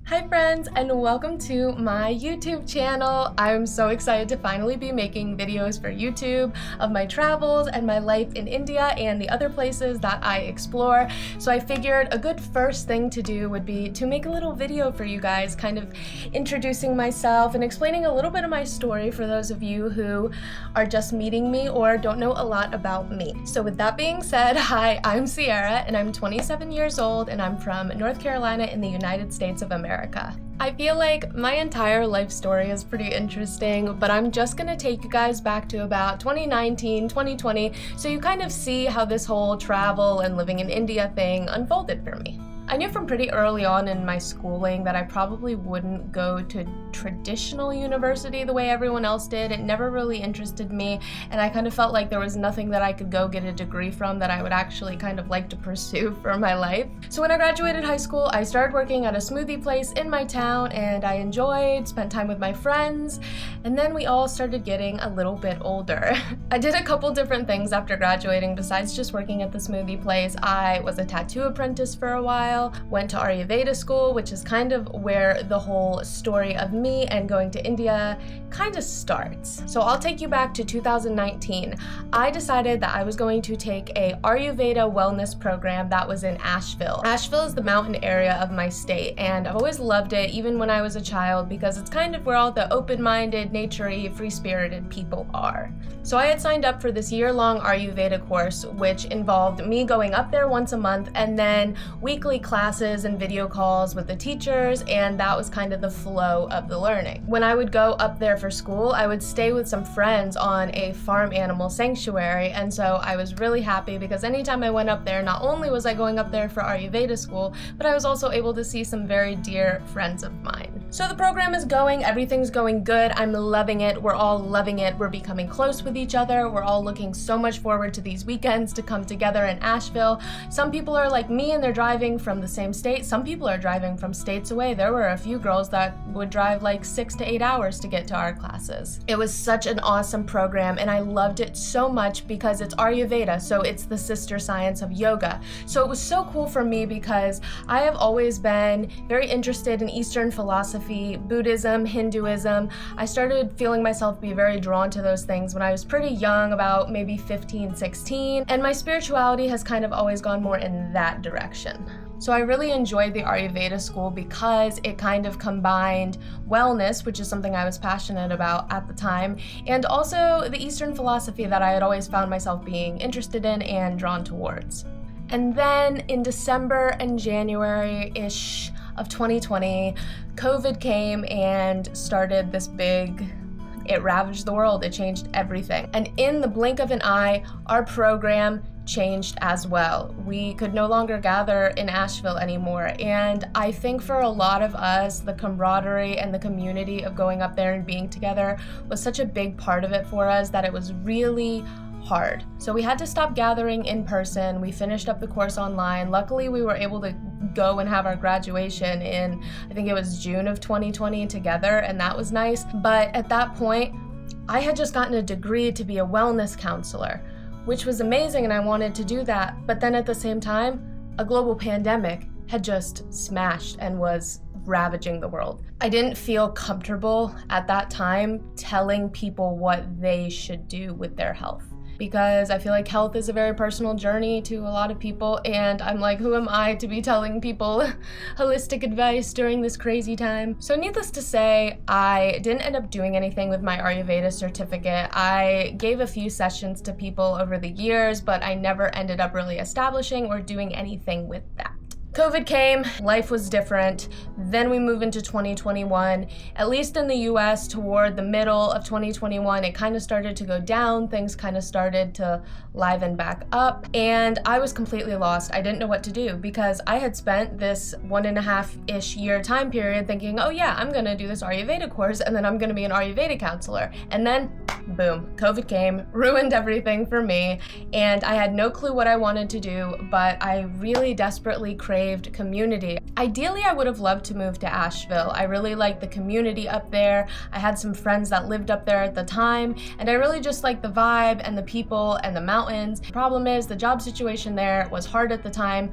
Hi friends, and welcome to my YouTube channel. I'm so excited to finally be making videos for YouTube of my travels and my life in India and the other places that I explore. So I figured a good first thing to do would be to make a little video for you guys, kind of introducing myself and explaining a little bit of my story for those of you who are just meeting me or don't know a lot about me. So with that being said, hi, I'm Sierra and I'm 27 years old and I'm from North Carolina in the United States of America. I feel like my entire life story is pretty interesting, but I'm just gonna take you guys back to about 2019, 2020, so you kind of see how this whole travel and living in India thing unfolded for me. I knew from pretty early on in my schooling that I probably wouldn't go to traditional university the way everyone else did. It never really interested me, and I kind of felt like there was nothing that I could go get a degree from that I would actually kind of like to pursue for my life. So when I graduated high school, I started working at a smoothie place in my town, and I enjoyed, spent time with my friends, and then we all started getting a little bit older. I did a couple different things after graduating besides just working at the smoothie place. I was a tattoo apprentice for a while, went to Aruveda School, which is kind of where the whole story of me and going to India kind of starts. So I'll take you back to 2019. I decided that I was going to take a Aruveda wellness program that was in Asheville. Asheville is the mountain area of my state, and I've always loved it, even when I was a child, because it's kind of where all the open-minded, nature-y, free-spirited people are. So I had signed up for this year-long Aruveda course, which involved me going up there once a month and then weekly classes and video calls with the teachers, and that was kind of the flow of the learning. When I would go up there for school, I would stay with some friends on a farm animal sanctuary, and so I was really happy because anytime I went up there, not only was I going up there for Aruveda school, but I was also able to see some very dear friends of mine. So the program is going, everything's going good, I'm loving it, we're all loving it, we're becoming close with each other, we're all looking so much forward to these weekends to come together in Asheville. Some people are like me and they're driving from the same state, some people are driving from states away. There were a few girls that would drive like 6 to 8 hours to get to our classes. It was such an awesome program and I loved it so much because it's Ayurveda, so it's the sister science of yoga. So it was so cool for me because I have always been very interested in Eastern philosophy, Buddhism, Hinduism. I started feeling myself be very drawn to those things when I was pretty young, about maybe 15, 16, and my spirituality has kind of always gone more in that direction. So I really enjoyed the Aruveda school because it kind of combined wellness, which is something I was passionate about at the time, and also the Eastern philosophy that I had always found myself being interested in and drawn towards. And then in December and January-ish of 2020, COVID came and started this it ravaged the world, it changed everything. And in the blink of an eye, our program changed as well. We could no longer gather in Asheville anymore, and I think for a lot of us, the camaraderie and the community of going up there and being together was such a big part of it for us that it was really hard. So we had to stop gathering in person. We finished up the course online. Luckily, we were able to go and have our graduation in, I think it was June of 2020 together, and that was nice. But at that point, I had just gotten a degree to be a wellness counselor, which was amazing and I wanted to do that. But then at the same time, a global pandemic had just smashed and was ravaging the world. I didn't feel comfortable at that time telling people what they should do with their health, because I feel like health is a very personal journey to a lot of people, and I'm like, who am I to be telling people holistic advice during this crazy time? So needless to say, I didn't end up doing anything with my Ayurveda certificate. I gave a few sessions to people over the years, but I never ended up really establishing or doing anything with that. COVID came, life was different. Then we move into 2021. At least in the US, toward the middle of 2021, it kind of started to go down. Things kind of started to liven back up. And I was completely lost. I didn't know what to do because I had spent this 1.5-ish year time period thinking, oh yeah, I'm gonna do this Ayurveda course and then I'm gonna be an Ayurveda counselor. And then boom, COVID came, ruined everything for me, and I had no clue what I wanted to do, but I really desperately craved community. Ideally, I would have loved to move to Asheville. I really liked the community up there. I had some friends that lived up there at the time, and I really just liked the vibe and the people and the mountains. The problem is the job situation there was hard at the time.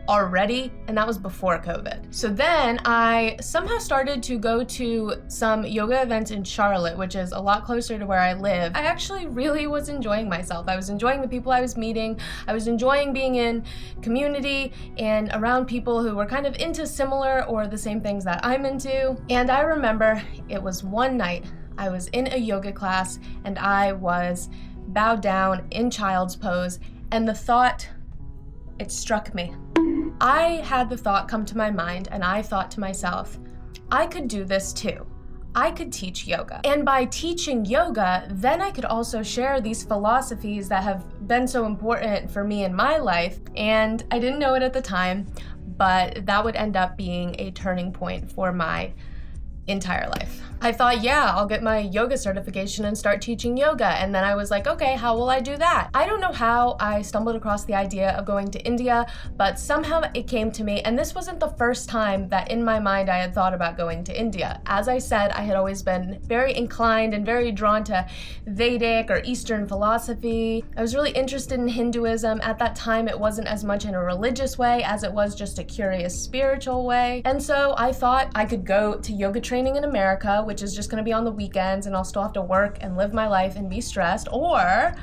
already, and that was before COVID. So then I somehow started to go to some yoga events in Charlotte, which is a lot closer to where I live. I actually really was enjoying myself. I was enjoying the people I was meeting. I was enjoying being in community and around people who were kind of into similar or the same things that I'm into. And I remember it was one night I was in a yoga class and I was bowed down in child's pose, and the thought, it struck me. I had the thought come to my mind, and I thought to myself, I could do this too. I could teach yoga. And by teaching yoga, then I could also share these philosophies that have been so important for me in my life. And I didn't know it at the time, but that would end up being a turning point for my entire life. I thought, yeah, I'll get my yoga certification and start teaching yoga. And then I was like, okay, how will I do that? I don't know how I stumbled across the idea of going to India, but somehow it came to me. And this wasn't the first time that in my mind I had thought about going to India. As I said, I had always been very inclined and very drawn to Vedic or Eastern philosophy. I was really interested in Hinduism. At that time, it wasn't as much in a religious way as it was just a curious spiritual way. And so I thought I could go to yoga training in America, which is just gonna be on the weekends and I'll still have to work and live my life and be stressed, or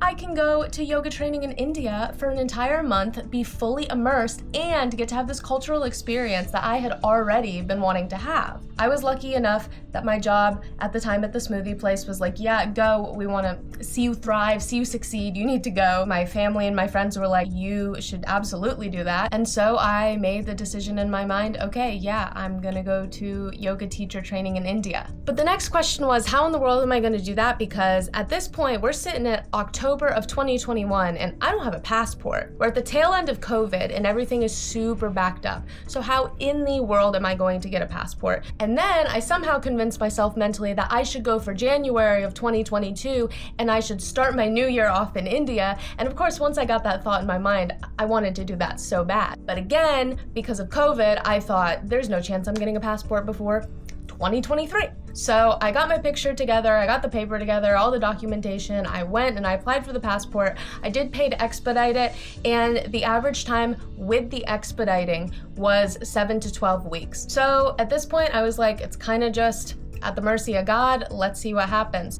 I can go to yoga training in India for an entire month, be fully immersed, and get to have this cultural experience that I had already been wanting to have. I was lucky enough that my job at the time at the smoothie place was like, yeah, go, we wanna see you thrive, see you succeed, you need to go. My family and my friends were like, you should absolutely do that. And so I made the decision in my mind, okay, yeah, I'm gonna go to yoga teacher training in India. But the next question was, how in the world am I gonna do that? Because at this point, we're sitting at October of 2021 and I don't have a passport. We're at the tail end of COVID and everything is super backed up. So how in the world am I going to get a passport? And then I somehow convinced myself mentally that I should go for January of 2022 and I should start my new year off in India. And of course, once I got that thought in my mind, I wanted to do that so bad. But again, because of COVID, I thought there's no chance I'm getting a passport before 2023. So I got my picture together, I got the paper together, all the documentation, I went and I applied for the passport. I did pay to expedite it, and the average time with the expediting was 7 to 12 weeks. So at this point, I was like, it's kind of just at the mercy of God, let's see what happens.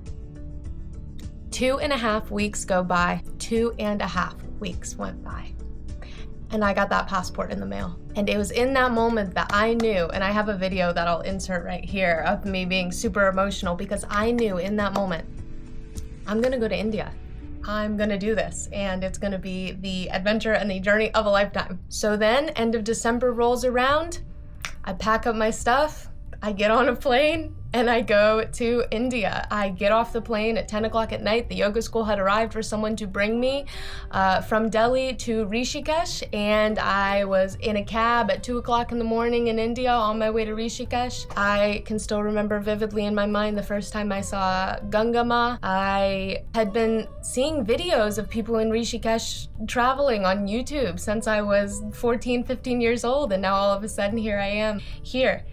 2.5 weeks go by, 2.5 weeks went by. And I got that passport in the mail. And it was in that moment that I knew, and I have a video that I'll insert right here of me being super emotional, because I knew in that moment, I'm gonna go to India. I'm gonna do this, and it's gonna be the adventure and the journey of a lifetime. So then, end of December rolls around, I pack up my stuff, I get on a plane, and I go to India. I get off the plane at 10 o'clock at night. The yoga school had arrived for someone to bring me from Delhi to Rishikesh, and I was in a cab at 2 o'clock in the morning in India on my way to Rishikesh. I can still remember vividly in my mind the first time I saw Ganga Ma. I had been seeing videos of people in Rishikesh traveling on YouTube since I was 14, 15 years old, and now all of a sudden here I am, here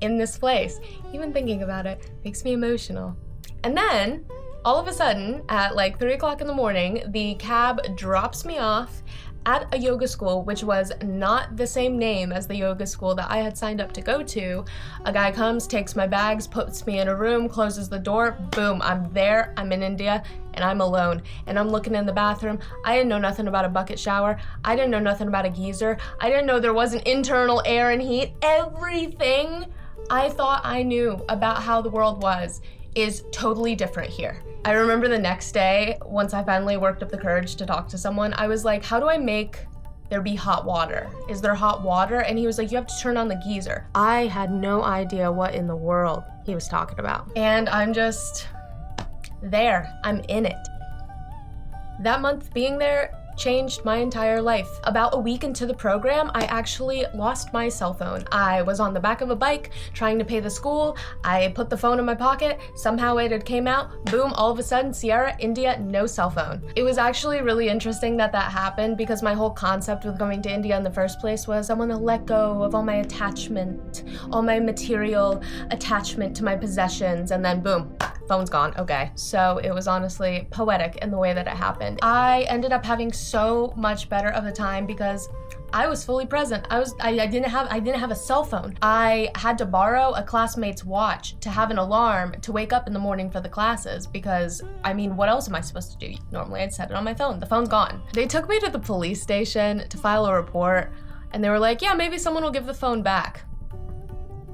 in this place. Even thinking about it makes me emotional. And then, all of a sudden, at like 3 o'clock in the morning, the cab drops me off at a yoga school, which was not the same name as the yoga school that I had signed up to go to. A guy comes, takes my bags, puts me in a room, closes the door, boom, I'm there, I'm in India, and I'm alone. And I'm looking in the bathroom. I didn't know nothing about a bucket shower. I didn't know nothing about a geyser. I didn't know there wasn't internal air and heat. Everything I thought I knew about how the world was is totally different here. I remember the next day, once I finally worked up the courage to talk to someone, I was like, how do I make there be hot water? Is there hot water? And he was like, you have to turn on the geyser. I had no idea what in the world he was talking about. And I'm just there, I'm in it. That month being there changed my entire life. About a week into the program, I actually lost my cell phone. I was on the back of a bike trying to pay the school. I put the phone in my pocket. Somehow it had came out. Boom, all of a sudden, Sierra, India, no cell phone. It was actually really interesting that that happened, because my whole concept with going to India in the first place was I want to let go of all my attachment, all my material attachment to my possessions, and then boom, phone's gone, okay. So it was honestly poetic in the way that it happened. I ended up having so much better of a time because I was fully present. I didn't have a cell phone. I had to borrow a classmate's watch to have an alarm to wake up in the morning for the classes because, I mean, what else am I supposed to do? Normally I'd set it on my phone. The phone's gone. They took me to the police station to file a report and they were like, yeah, maybe someone will give the phone back.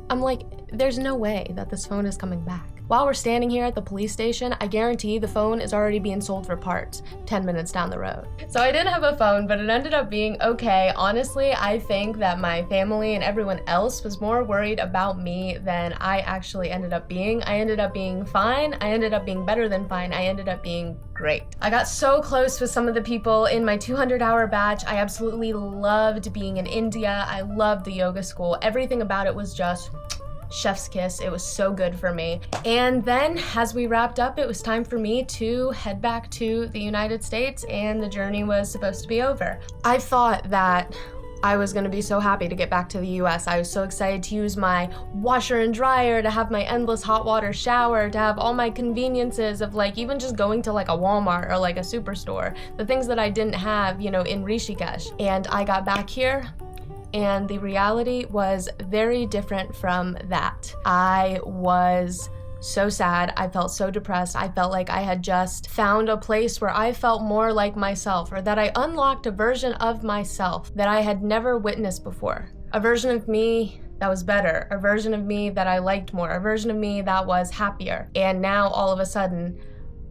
I'm like, there's no way that this phone is coming back. While we're standing here at the police station, I guarantee the phone is already being sold for parts 10 minutes down the road. So I didn't have a phone, but it ended up being okay. Honestly, I think that my family and everyone else was more worried about me than I actually ended up being. I ended up being fine. I ended up being better than fine. I ended up being great. I got so close with some of the people in my 200-hour batch. I absolutely loved being in India. I loved the yoga school. Everything about it was just chef's kiss. It was so good for me. And then as we wrapped up, it was time for me to head back to the United States and the journey was supposed to be over. I thought that I was gonna be so happy to get back to the US. I was so excited to use my washer and dryer, to have my endless hot water shower, to have all my conveniences of like even just going to like a Walmart or like a superstore, the things that I didn't have, you know, in Rishikesh. And I got back here and the reality was very different from that. I was so sad. I felt so depressed. I felt like I had just found a place where I felt more like myself, or that I unlocked a version of myself that I had never witnessed before. A version of me that was better, a version of me that I liked more, a version of me that was happier. And now all of a sudden,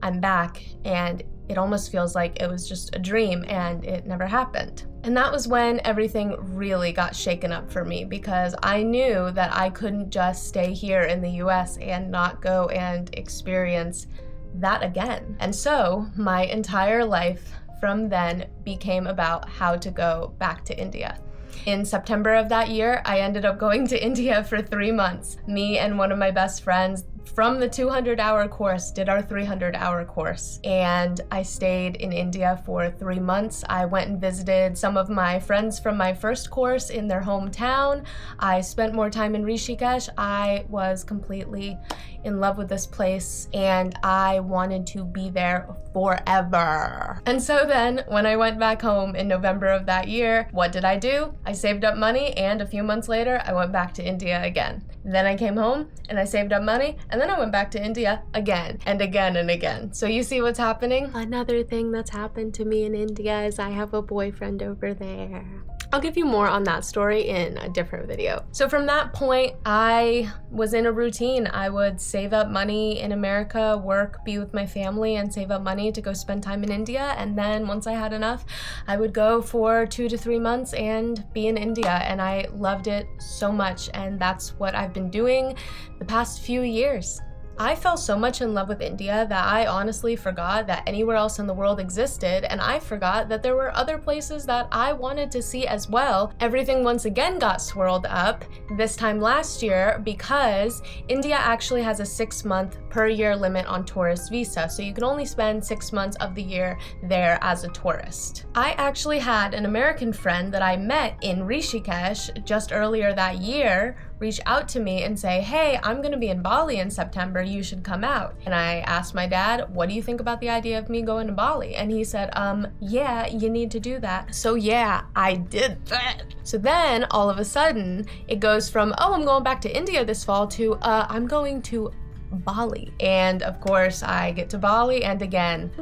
I'm back and it almost feels like it was just a dream and it never happened. And that was when everything really got shaken up for me because I knew that I couldn't just stay here in the US and not go and experience that again. And so my entire life from then became about how to go back to India. In September of that year, I ended up going to India for 3 months. Me and one of my best friends from the 200-hour course did our 300-hour course. And I stayed in India for 3 months. I went and visited some of my friends from my first course in their hometown. I spent more time in Rishikesh. I was completely in love with this place and I wanted to be there forever. And so then when I went back home in November of that year, what did I do? I saved up money and a few months later, I went back to India again. Then I came home and I saved up money and then I went back to India again and again and again. So you see what's happening? Another thing that's happened to me in India is I have a boyfriend over there. I'll give you more on that story in a different video. So from that point, I was in a routine. I would save up money in America, work, be with my family, and save up money to go spend time in India. And then once I had enough, I would go for 2 to 3 months and be in India. And I loved it so much. And that's what I've been doing the past few years. I fell so much in love with India that I honestly forgot that anywhere else in the world existed, and I forgot that there were other places that I wanted to see as well. Everything once again got swirled up, this time last year, because India actually has a 6-month per year limit on tourist visa, so you can only spend 6 months of the year there as a tourist. I actually had an American friend that I met in Rishikesh just earlier that year reach out to me and say, hey, I'm gonna be in Bali in September, you should come out. And I asked my dad, what do you think about the idea of me going to Bali? And he said, yeah, you need to do that. So yeah, I did that. So then all of a sudden it goes from, oh, I'm going back to India this fall to, I'm going to Bali. And of course I get to Bali and again,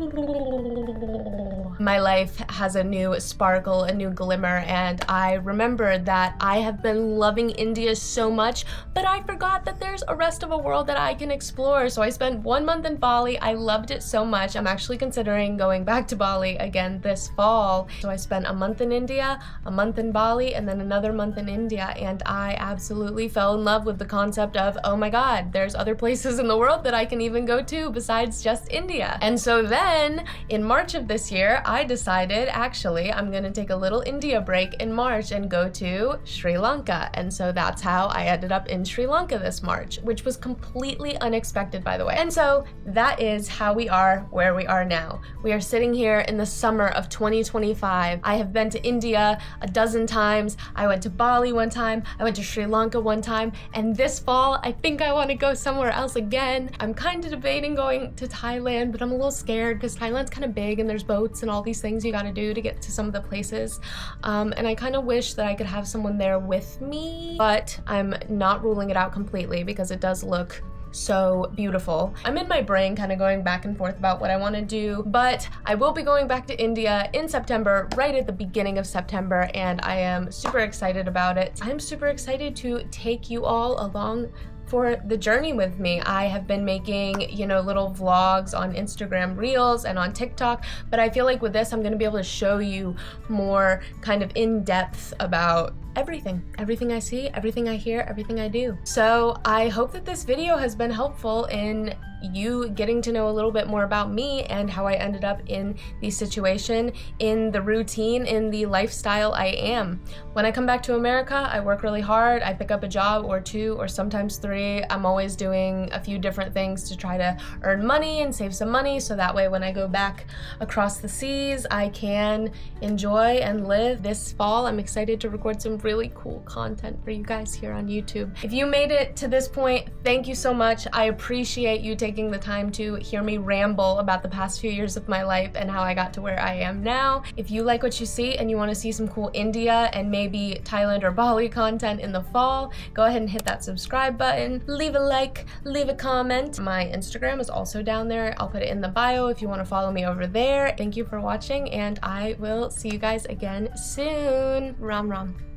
my life has a new sparkle, a new glimmer, and I remembered that I have been loving India so much, but I forgot that there's a rest of a world that I can explore. So I spent 1 month in Bali. I loved it so much. I'm actually considering going back to Bali again this fall. So I spent a month in India, a month in Bali, and then another month in India, and I absolutely fell in love with the concept of, oh my God, there's other places in the world that I can even go to besides just India. And so then in March of this year, I decided actually I'm gonna take a little India break in March and go to Sri Lanka. And so that's how I ended up in Sri Lanka this March, which was completely unexpected, by the way. And so that is how we are where we are now. We are sitting here in the summer of 2025. I have been to India a dozen times. I went to Bali one time. I went to Sri Lanka one time. And this fall, I think I want to go somewhere else again. again. I'm kind of debating going to Thailand, but I'm a little scared because Thailand's kind of big and there's boats and all these things you gotta do to get to some of the places. And I kind of wish that I could have someone there with me, but I'm not ruling it out completely because it does look so beautiful. I'm in my brain kind of going back and forth about what I want to do, but I will be going back to India in September, right at the beginning of September, and I am super excited about it. I'm super excited to take you all along for the journey with me. I have been making, you know, little vlogs on Instagram Reels and on TikTok, but I feel like with this I'm gonna be able to show you more kind of in depth about everything I see, everything I hear, everything I do. So I hope that this video has been helpful in you getting to know a little bit more about me and how I ended up in the situation, in the routine, in the lifestyle I am. When I come back to America, I work really hard. I pick up a job or two or sometimes three. I'm always doing a few different things to try to earn money and save some money so that way when I go back across the seas, I can enjoy and live. This fall, I'm excited to record some really cool content for you guys here on YouTube. If you made it to this point, thank you so much. I appreciate you taking the time to hear me ramble about the past few years of my life and how I got to where I am now. If you like what you see and you want to see some cool India and maybe Thailand or Bali content in the fall, go ahead and hit that subscribe button, leave a like, leave a comment. My Instagram is also down there. I'll put it in the bio if you want to follow me over there. Thank you for watching and I will see you guys again soon. Ram Ram.